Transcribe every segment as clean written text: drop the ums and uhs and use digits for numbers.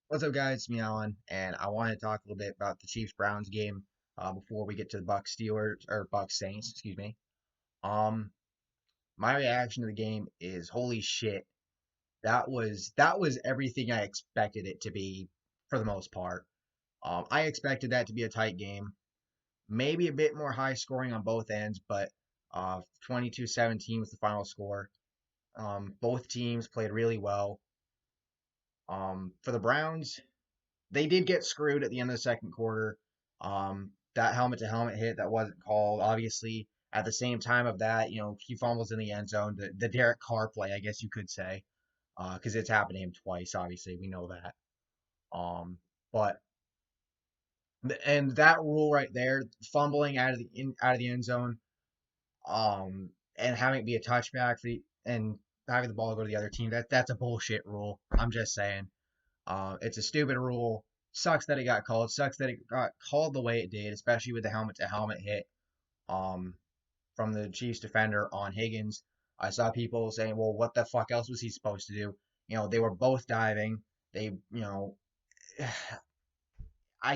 What's up, guys? It's me, Alan, and I want to talk a little bit about the Chiefs-Browns game before we get to the Bucks Steelers or Bucks Saints. Excuse me. Um, my reaction to the game is holy shit. That was everything I expected it to be for the most part. I expected that to be a tight game, maybe a bit more high scoring on both ends, but 22-17 was the final score. Both teams played really well. For the Browns, they did get screwed at the end of the second quarter. That helmet to helmet hit that wasn't called. Obviously, at the same time of that, he fumbles in the end zone. The Derek Carr play, I guess you could say, because it's happened to him twice. Obviously, we know that. But and that rule right there, fumbling out of the end zone, and having it be a touchback and having the ball go to the other team. That's a bullshit rule. I'm just saying. It's a stupid rule. Sucks that it got called. Sucks that it got called the way it did, especially with the helmet to helmet hit um, from the Chiefs defender on Higgins. I saw people saying, well, what the fuck else was he supposed to do? They were both diving. I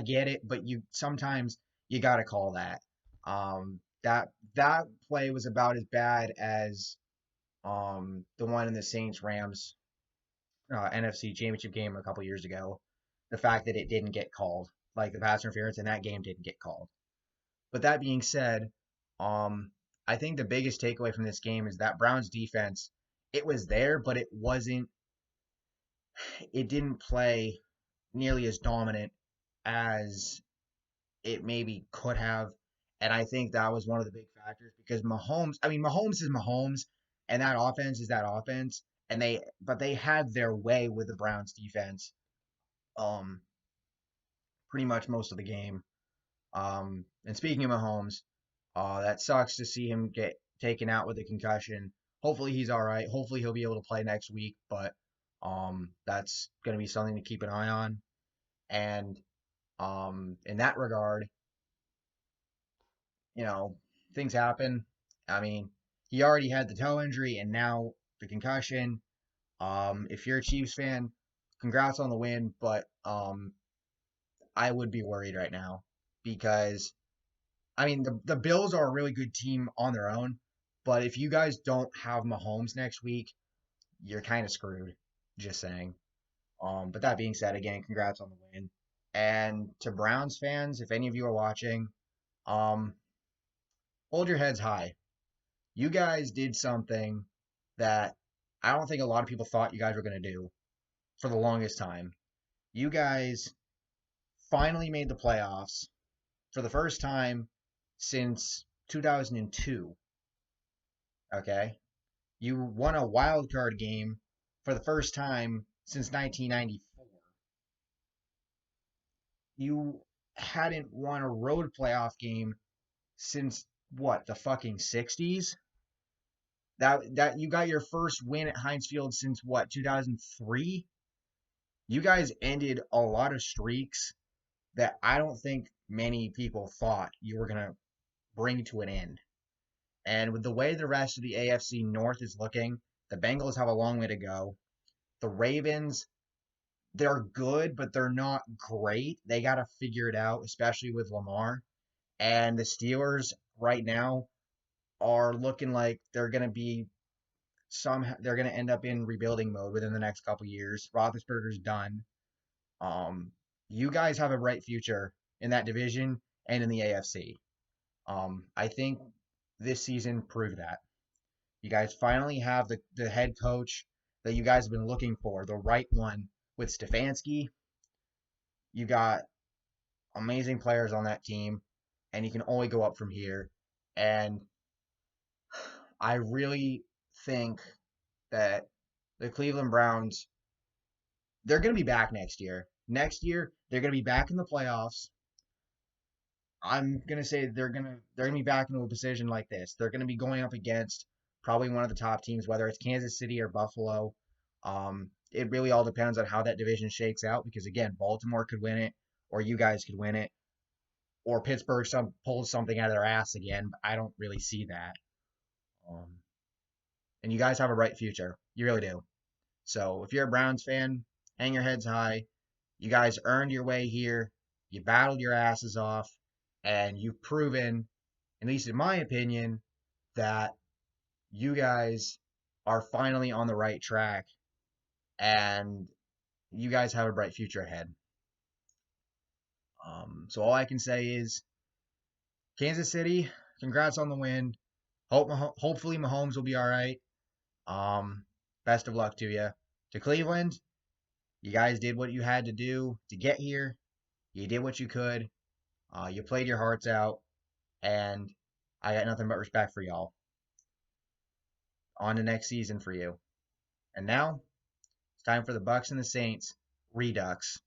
get it, but sometimes you got to call that. That play was about as bad as the one in the Saints Rams NFC Championship game a couple years ago. The fact that it didn't get called, like the pass interference in that game didn't get called. But that being said, I think the biggest takeaway from this game is that Browns defense, it was there, but it didn't play nearly as dominant as it maybe could have. And I think that was one of the big factors because Mahomes is Mahomes, and that offense is that offense. But they had their way with the Browns defense, um, pretty much most of the game. And speaking of Mahomes, that sucks to see him get taken out with a concussion. Hopefully he's all right. Hopefully he'll be able to play next week, but that's going to be something to keep an eye on. And in that regard, you know, things happen. I mean, he already had the toe injury and now the concussion. If you're a Chiefs fan, congrats on the win, but I would be worried right now because the Bills are a really good team on their own, but if you guys don't have Mahomes next week, you're kind of screwed. Just saying. But that being said, again, congrats on the win. And to Browns fans, if any of you are watching, um, hold your heads high. You guys did something that I don't think a lot of people thought you guys were going to do for the longest time. You guys finally made the playoffs for the first time since 2002. Okay? You won a wild card game for the first time since 1994. You hadn't won a road playoff game since what, the fucking 60s? That you got your first win at Heinz Field since what, 2003? You guys ended a lot of streaks that I don't think many people thought you were going to bring to an end. And with the way the rest of the AFC North is looking, the Bengals have a long way to go. The Ravens, they're good, but they're not great. They got to figure it out, especially with Lamar. And the Steelers right now are looking like they're going to end up in rebuilding mode within the next couple years. Roethlisberger's done. You guys have a bright future in that division and in the AFC. I think this season proved that. You guys finally have the head coach that you guys have been looking for, the right one with Stefanski. You got amazing players on that team, and you can only go up from here. And I really think that the Cleveland Browns, they're going to be back next year. Next year, they're going to be back in the playoffs. I'm gonna say they're gonna be back into a position like this. They're gonna be going up against probably one of the top teams, whether it's Kansas City or Buffalo. It really all depends on how that division shakes out because again, Baltimore could win it, or you guys could win it, or Pittsburgh pulls something out of their ass again. But I don't really see that. Um, and you guys have a bright future. You really do. So if you're a Browns fan, hang your heads high. You guys earned your way here. You battled your asses off, and you've proven, at least in my opinion, that you guys are finally on the right track, and you guys have a bright future ahead. So all I can say is, Kansas City, congrats on the win. Hopefully Mahomes will be all right. Best of luck to you. To Cleveland, you guys did what you had to do to get here. You did what you could. You played your hearts out, and I got nothing but respect for y'all. On to next season for you. And now it's time for the Bucks and the Saints Redux,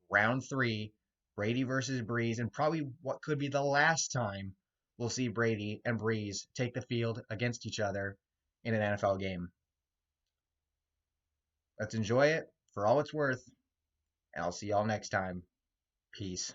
round 3, Brady versus Breeze, and probably what could be the last time we'll see Brady and Breeze take the field against each other in an NFL game. Let's enjoy it for all it's worth, and I'll see y'all next time. Peace.